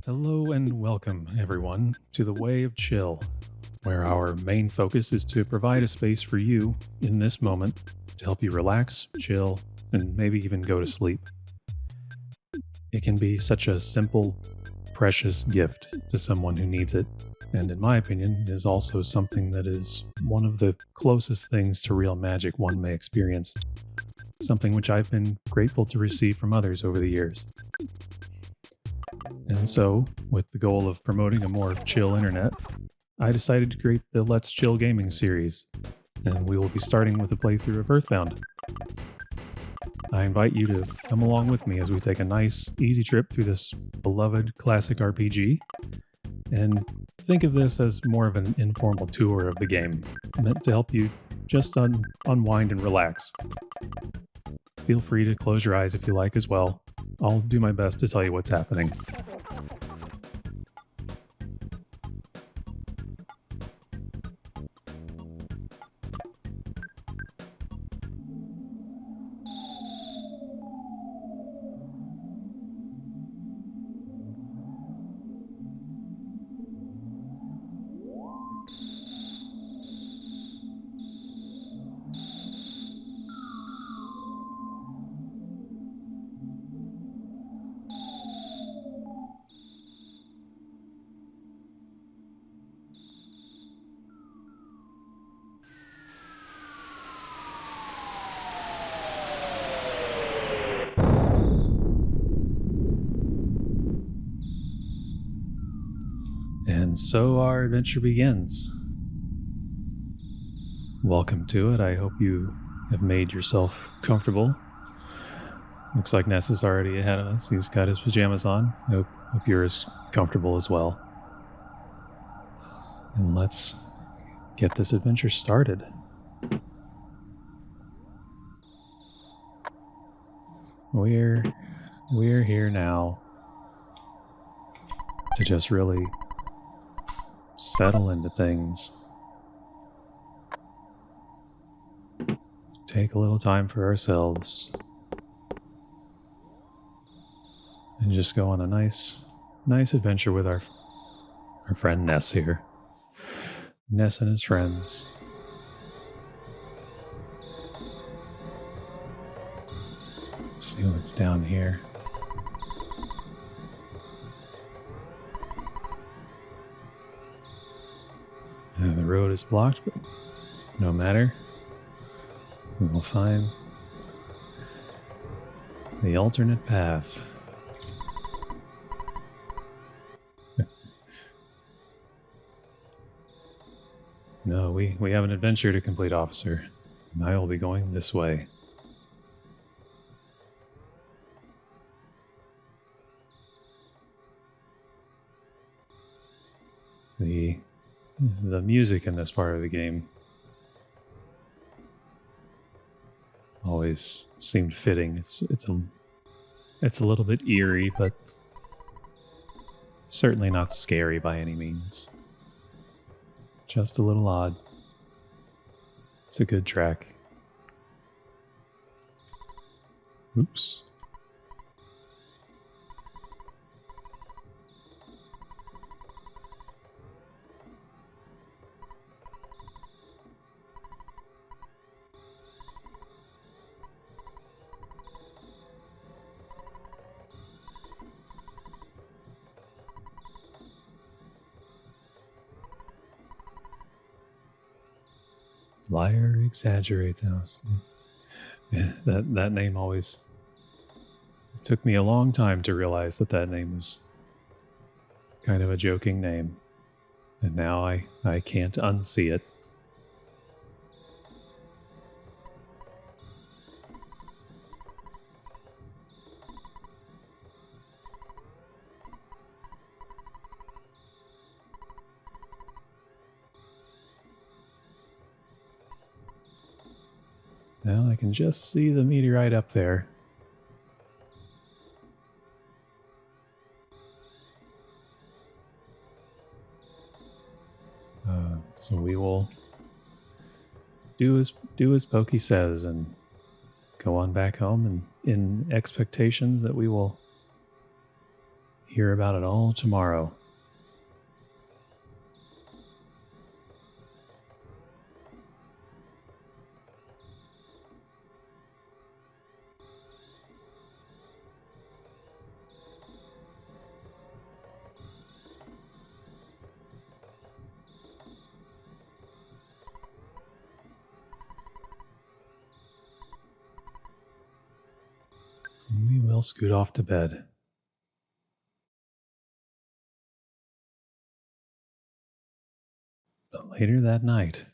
Hello and welcome, everyone, to the Way of Chill, where our main focus is to provide a space for you in this moment to help you relax, chill, and maybe even go to sleep. It can be such a simple, precious gift to someone who needs it, and in my opinion, is also something that is one of the closest things to real magic one may experience, something which I've been grateful to receive from others over the years. And so, with the goal of promoting a more chill internet, I decided to create the Let's Chill Gaming series, and we will be starting with a playthrough of EarthBound. I invite you to come along with me as we take a nice, easy trip through this beloved classic RPG, and think of this as more of an informal tour of the game, meant to help you just unwind and relax. Feel free to close your eyes if you like as well. I'll do my best to tell you what's happening. And so our adventure begins. Welcome to it. I hope you have made yourself comfortable. Looks like Ness is already ahead of us. He's got his pajamas on. I hope you're as comfortable as well. And let's get this adventure started. We're here now to just really settle into things. Take a little time for ourselves. And just go on a nice adventure with our friend Ness here. Ness and his friends. Let's see what's down here. The road is blocked, but no matter. We will find the alternate path. No, we have an adventure to complete, officer. And I will be going this way. The music in this part of the game always seemed fitting. It's a little bit eerie, but certainly not scary by any means. Just a little odd. It's a good track. Oops. Liar exaggerates. That name always... It took me a long time to realize that name was kind of a joking name. And now I can't unsee it. Well, I can just see the meteorite up there. So we will do as Pokey says and go on back home, and in expectation that we will hear about it all tomorrow. We will scoot off to bed. But later that night,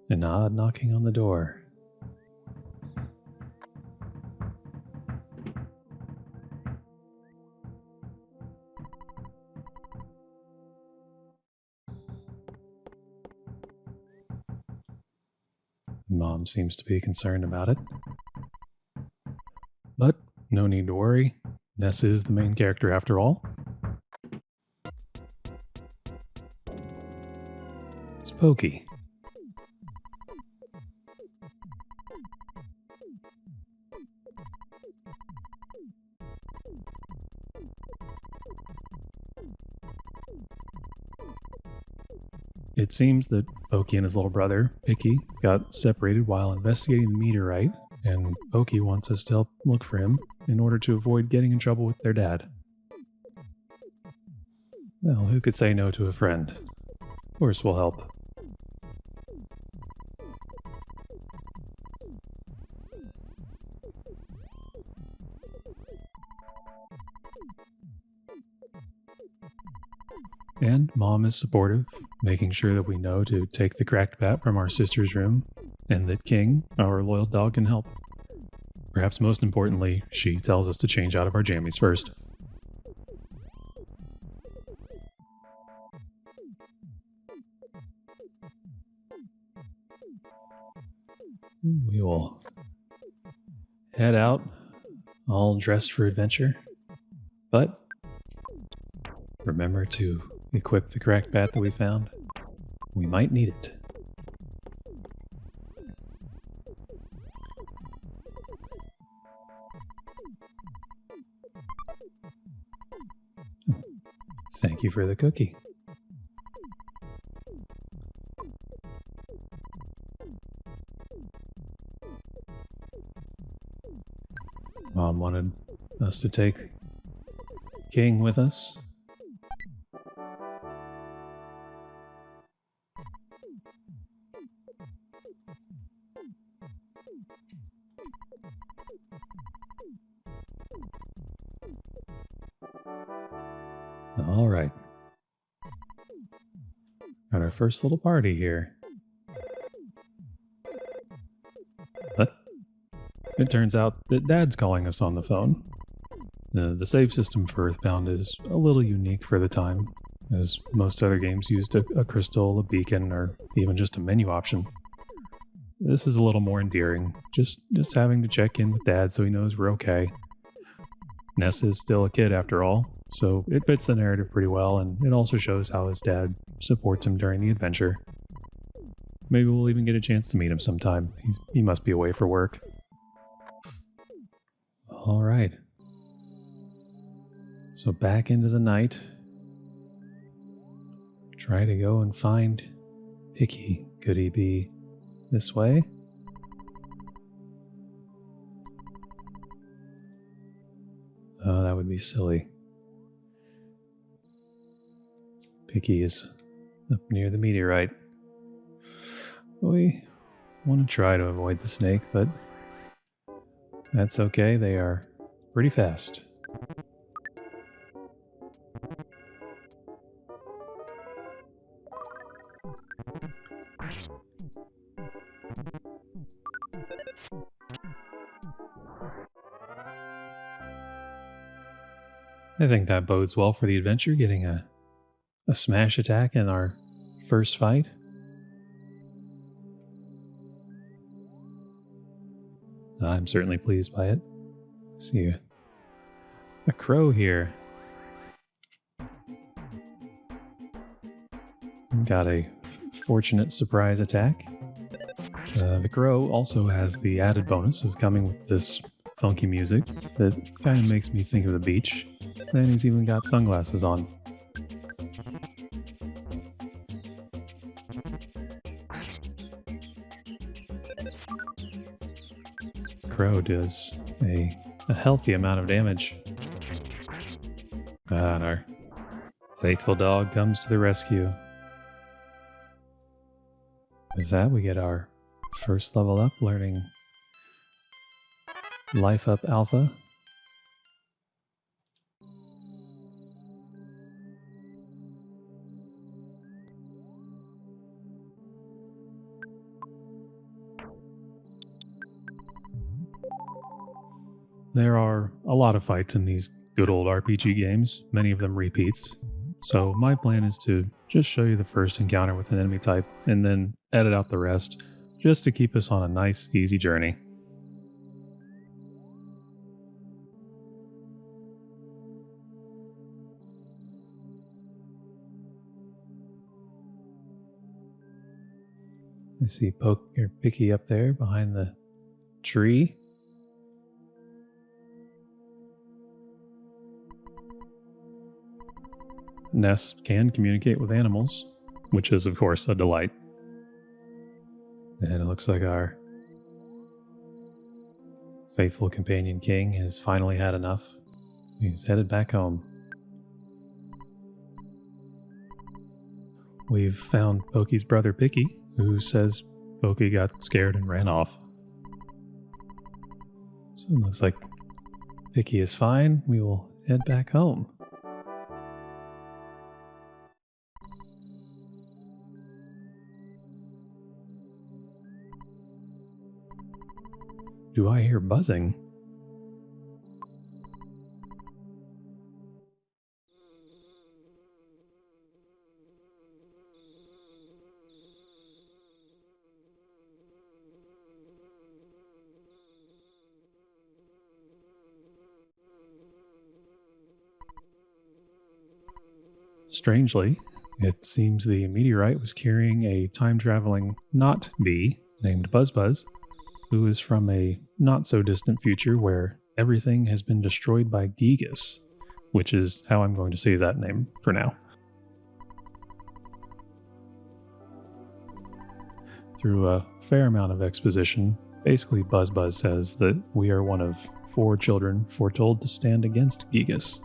an odd knocking on the door. Mom seems to be concerned about it. But no need to worry. Ness is the main character after all. It's Pokey. It seems that Pokey and his little brother, Picky, got separated while investigating the meteorite, and Pokey wants us to help look for him in order to avoid getting in trouble with their dad. Well, who could say no to a friend? Of course we'll help. And Mom is supportive, making sure that we know to take the cracked bat from our sister's room, and that King, our loyal dog, can help. Perhaps most importantly, she tells us to change out of our jammies first. And we will head out, all dressed for adventure. But remember to equip the cracked bat that we found. We might need it. Thank you for the cookie. Mom wanted us to take King with us. All right. Got our first little party here. But it turns out that Dad's calling us on the phone. The save system for EarthBound is a little unique for the time, as most other games used a crystal, a beacon, or even just a menu option. This is a little more endearing, just having to check in with Dad so he knows we're okay. Ness is still a kid after all, so it fits the narrative pretty well, and it also shows how his dad supports him during the adventure. Maybe we'll even get a chance to meet him sometime. He must be away for work. All right. So back into the night. Try to go and find Picky. Could he be this way? Oh, that would be silly. Picky is up near the meteorite. We want to try to avoid the snake, but that's okay. They are pretty fast. I think that bodes well for the adventure, getting a a smash attack in our first fight. I'm certainly pleased by it. See a crow here. Got a fortunate surprise attack. The crow also has the added bonus of coming with this funky music that kind of makes me think of the beach. And he's even got sunglasses on. Crow does a healthy amount of damage. And our faithful dog comes to the rescue. With that, we get our first level up, learning Life Up Alpha. There are a lot of fights in these good old RPG games, many of them repeats. So my plan is to just show you the first encounter with an enemy type and then edit out the rest, just to keep us on a nice, easy journey. I see Picky up there behind the tree. Ness can communicate with animals, which is, of course, a delight. And it looks like our faithful companion king has finally had enough. He's headed back home. We've found Pokey's brother Picky, who says Pokey got scared and ran off. So it looks like Picky is fine. We will head back home. Do I hear buzzing? Strangely, it seems the meteorite was carrying a time-traveling not bee named Buzz, who is from a not-so-distant future where everything has been destroyed by Gigas, which is how I'm going to say that name for now. Through a fair amount of exposition, basically Buzz says that we are one of 4 children foretold to stand against Gigas.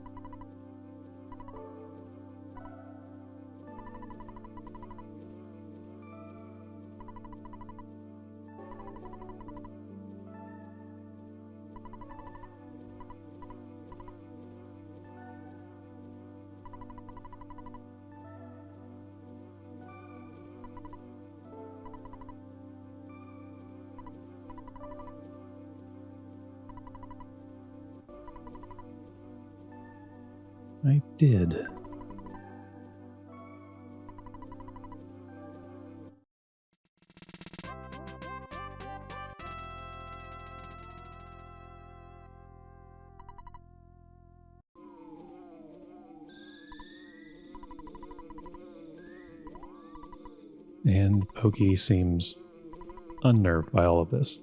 I did. And Pokey seems unnerved by all of this.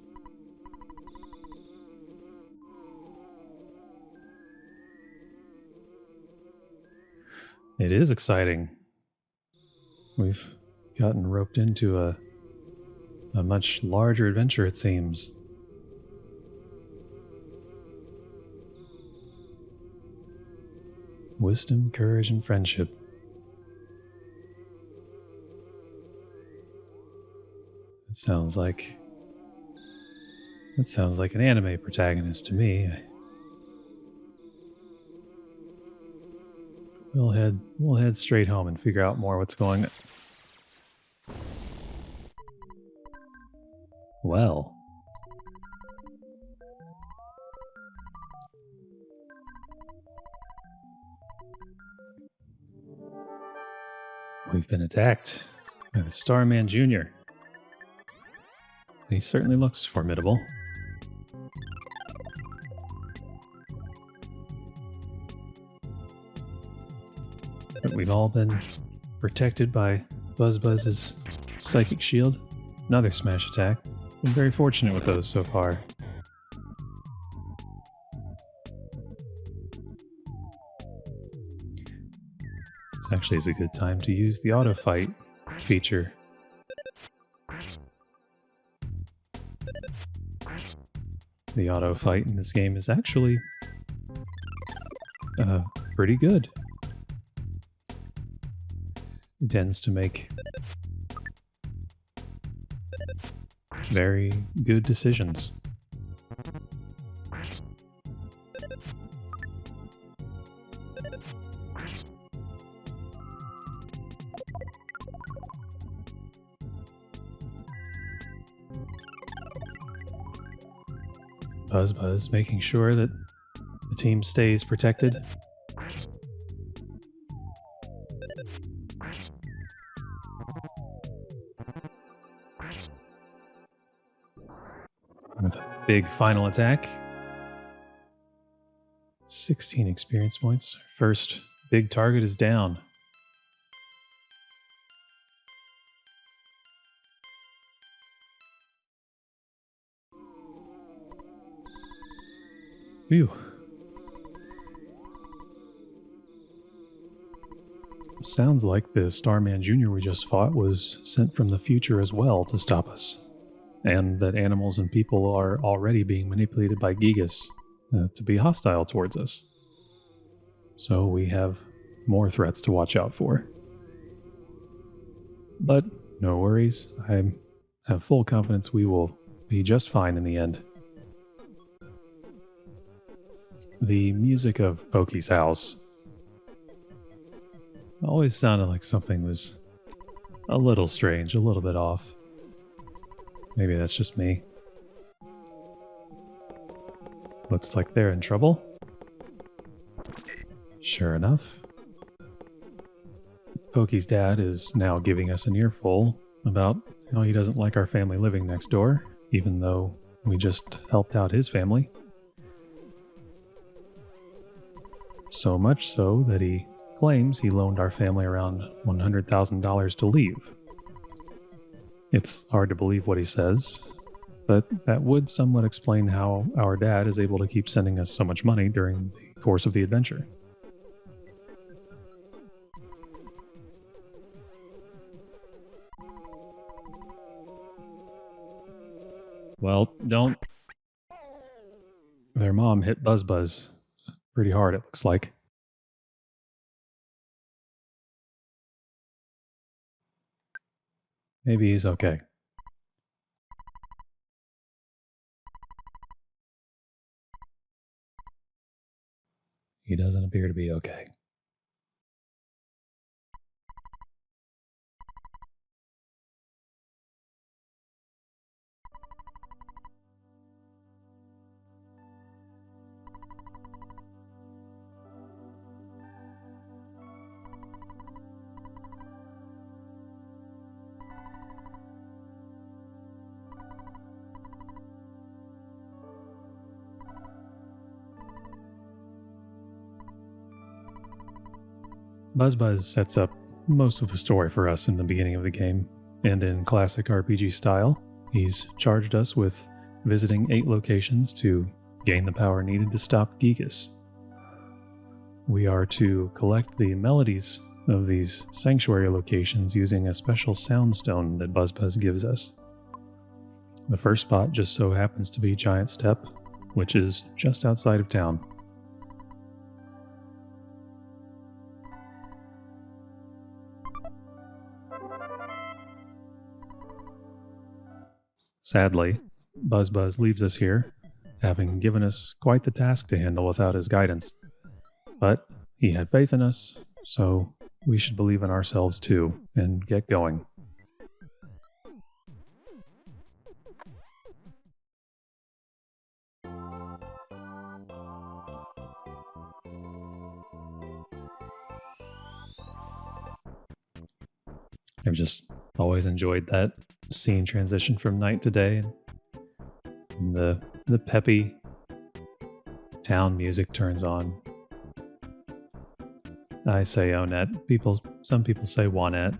It is exciting. We've gotten roped into a much larger adventure, it seems. Wisdom, courage, and friendship. That sounds like an anime protagonist to me. We'll head straight home and figure out more what's going on. Well. We've been attacked by the Starman Jr. He certainly looks formidable. But we've all been protected by Buzz's psychic shield. Another smash attack. Been very fortunate with those so far. This actually is a good time to use the auto fight feature. The auto fight in this game is actually pretty good. It tends to make very good decisions. Buzz making sure that the team stays protected. With a big final attack. 16 experience points. First big target is down. Phew. Sounds like the Starman Jr. we just fought was sent from the future as well to stop us. And that animals and people are already being manipulated by Gigas to be hostile towards us. So we have more threats to watch out for. But no worries, I have full confidence we will be just fine in the end. The music of Pokey's house always sounded like something was a little strange, a little bit off. Maybe that's just me. Looks like they're in trouble. Sure enough. Pokey's dad is now giving us an earful about how he doesn't like our family living next door, even though we just helped out his family. So much so that he claims he loaned our family around $100,000 to leave. It's hard to believe what he says, but that would somewhat explain how our dad is able to keep sending us so much money during the course of the adventure. Well, don't... Their mom hit Buzz pretty hard, it looks like. Maybe he's okay. He doesn't appear to be okay. Buzz sets up most of the story for us in the beginning of the game, and in classic RPG style, he's charged us with visiting 8 locations to gain the power needed to stop Gigas. We are to collect the melodies of these sanctuary locations using a special soundstone that Buzz gives us. The first spot just so happens to be Giant Step, which is just outside of town. Sadly, Buzz leaves us here, having given us quite the task to handle without his guidance. But he had faith in us, so we should believe in ourselves too, and get going. I've just always enjoyed that scene transition from night to day, and the peppy town music turns on. I say Onet. Some people say Wanet.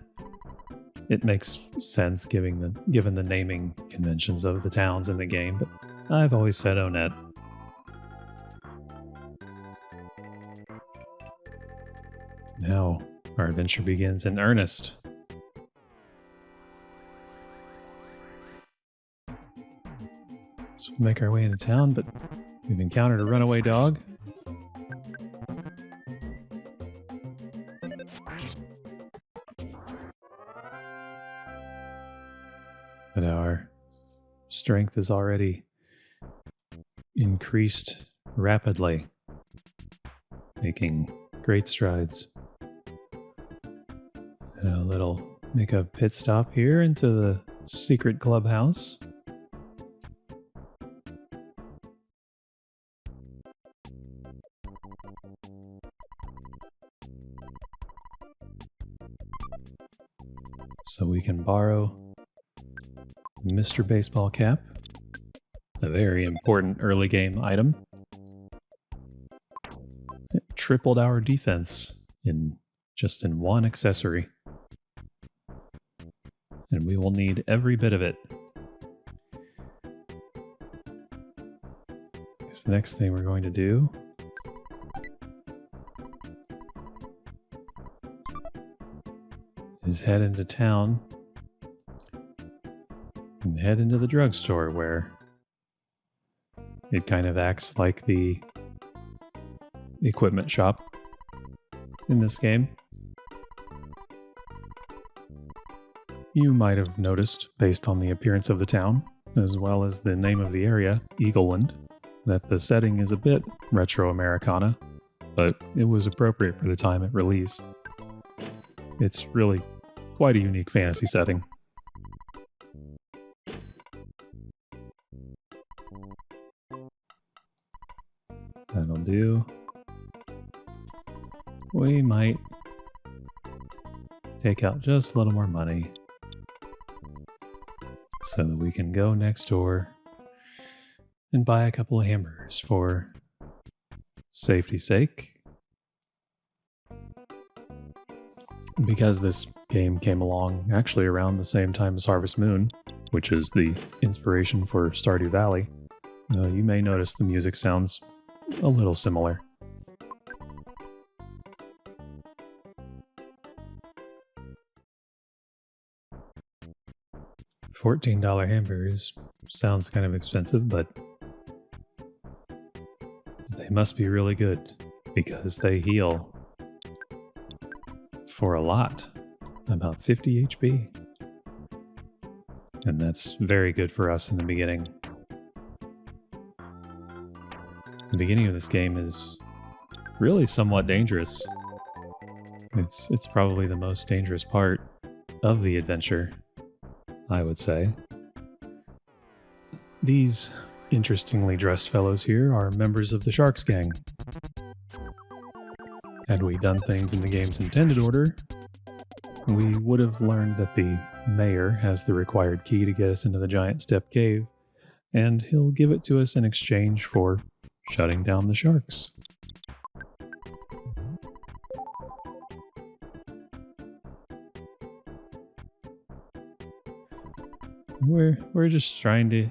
It makes sense given the naming conventions of the towns in the game, but I've always said Onet. Now our adventure begins in earnest. So we make our way into town, but we've encountered a runaway dog. But our strength is already increased rapidly, making great strides. And make a pit stop here into the secret clubhouse. So we can borrow Mr. Baseball Cap, a very important early game item. It tripled our defense in one accessory. And we will need every bit of it. Because the next thing we're going to do is head into town and head into the drugstore, where it kind of acts like the equipment shop in this game. You might have noticed, based on the appearance of the town, as well as the name of the area, Eagleland, that the setting is a bit retro-Americana, but it was appropriate for the time it released. It's really quite a unique fantasy setting. That'll do. We might take out just a little more money so that we can go next door and buy a couple of hamburgers for safety's sake. Because this game came along actually around the same time as Harvest Moon, which is the inspiration for Stardew Valley, you may notice the music sounds a little similar. $14 hamburgers sounds kind of expensive, but they must be really good because they heal for a lot, about 50 HP. And that's very good for us in the beginning. The beginning of this game is really somewhat dangerous. It's probably the most dangerous part of the adventure, I would say. These interestingly dressed fellows here are members of the Sharks Gang. Had we done things in the game's intended order, we would have learned that the mayor has the required key to get us into the giant step cave, and he'll give it to us in exchange for shutting down the sharks. We're just trying to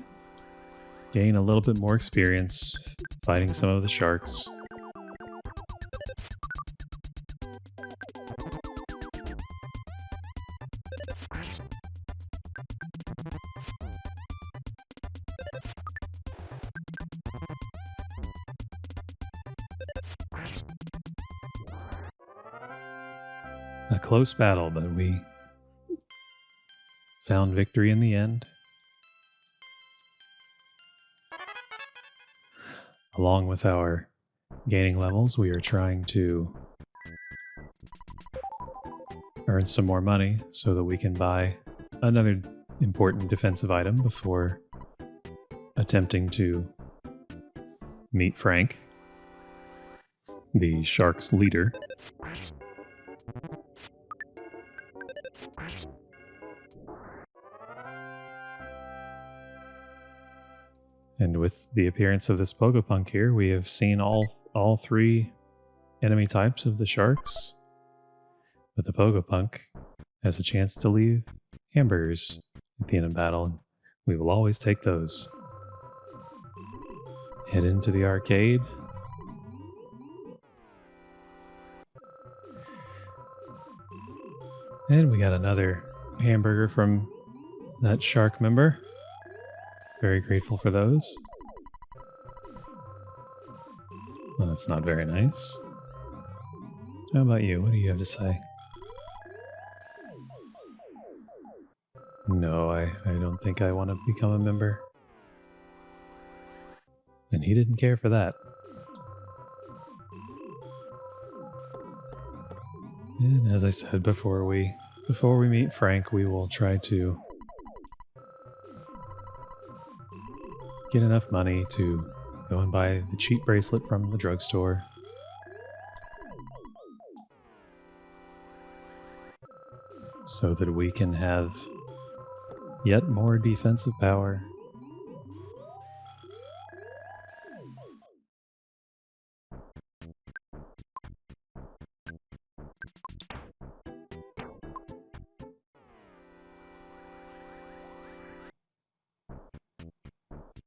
gain a little bit more experience fighting some of the sharks. A close battle, but we found victory in the end. Along with our gaining levels, we are trying to earn some more money so that we can buy another important defensive item before attempting to meet Frank, the shark's leader. And with the appearance of this Pogopunk here, we have seen all three enemy types of the sharks. But the Pogopunk has a chance to leave hamburgers at the end of battle, and we will always take those. Head into the arcade. And we got another hamburger from that shark member. Very grateful for those. Well, that's not very nice. How about you? What do you have to say? No, I don't think I want to become a member. And he didn't care for that. And as I said, before we meet Frank, we will try to get enough money to go and buy the cheap bracelet from the drugstore. So that we can have yet more defensive power.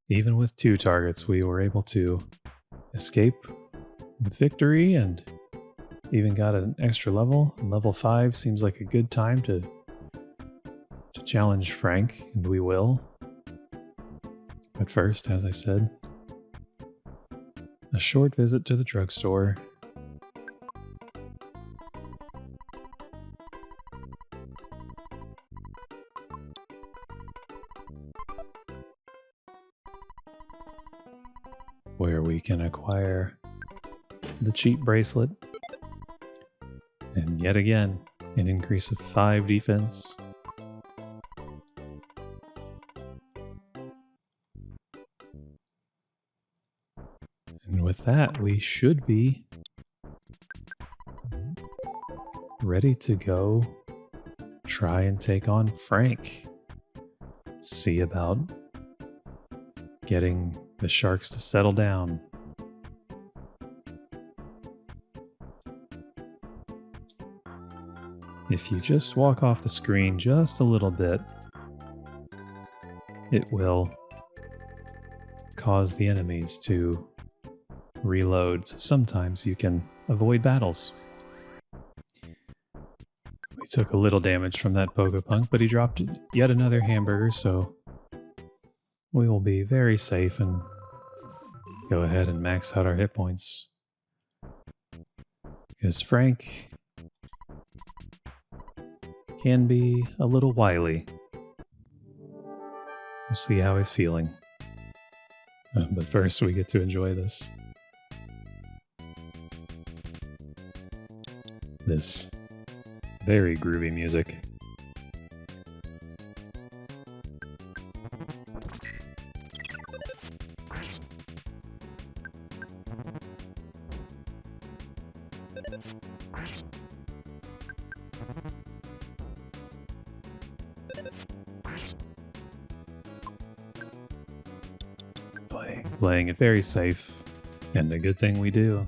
Even with 2 targets, we were able to escape with victory and even got an extra level. Level 5 seems like a good time to challenge Frank, and we will. But first, as I said, a short visit to the drugstore. Where we can acquire the cheap bracelet. And yet again, an increase of 5 defense. And with that, we should be ready to go try and take on Frank. See about getting the sharks to settle down. If you just walk off the screen just a little bit, it will cause the enemies to reload. So sometimes you can avoid battles. We took a little damage from that Pogopunk, but he dropped yet another hamburger, so we will be very safe and go ahead and max out our hit points. Because Frank can be a little wily. We'll see how he's feeling. But first we get to enjoy this very groovy music. Playing it very safe, and a good thing we do.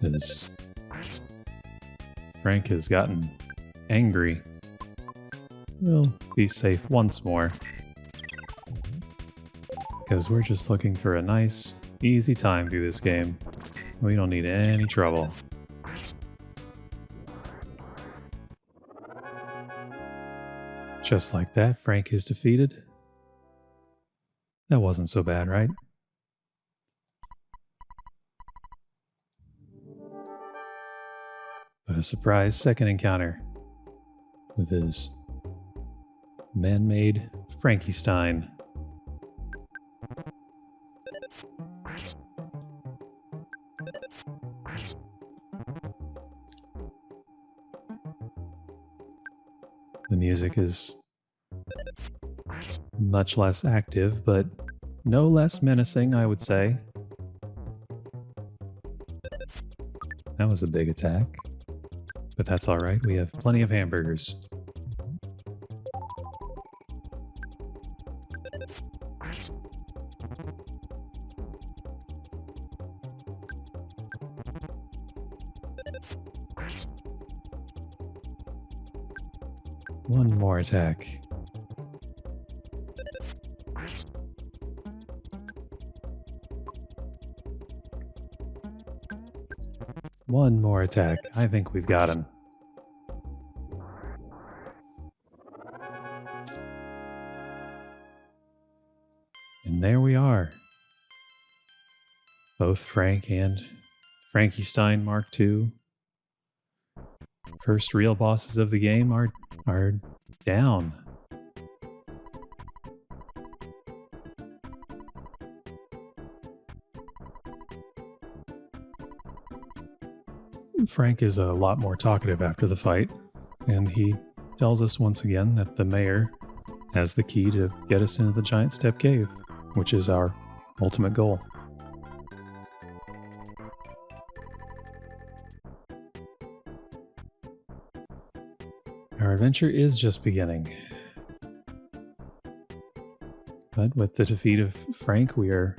As Frank has gotten angry, we'll be safe once more. Because we're just looking for a nice, easy time through this game. We don't need any trouble. Just like that, Frank is defeated. That wasn't so bad, right? But a surprise second encounter with his man-made Frankenstein. The music is much less active, but no less menacing, I would say. That was a big attack. But that's alright, we have plenty of hamburgers. One more attack. One more attack. I think we've got him. And there we are. Both Frank and Frankenstein Mark II. First real bosses of the game are down. Frank is a lot more talkative after the fight, and he tells us once again that the mayor has the key to get us into the giant step cave, which is our ultimate goal. Our adventure is just beginning. But with the defeat of Frank, we are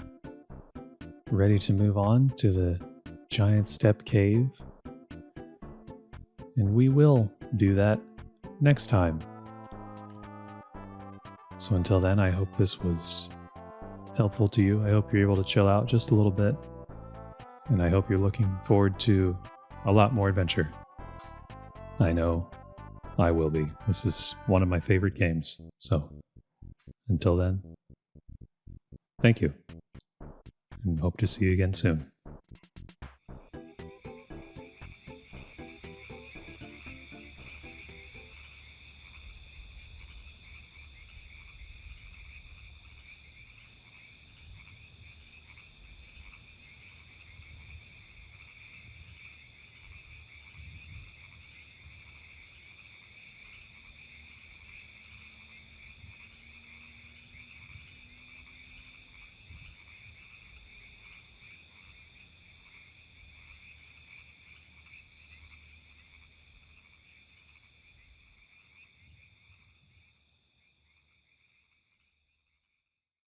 ready to move on to the giant step cave. And we will do that next time. So until then, I hope this was helpful to you. I hope you're able to chill out just a little bit. And I hope you're looking forward to a lot more adventure. I know I will be. This is one of my favorite games. So until then, thank you. And hope to see you again soon.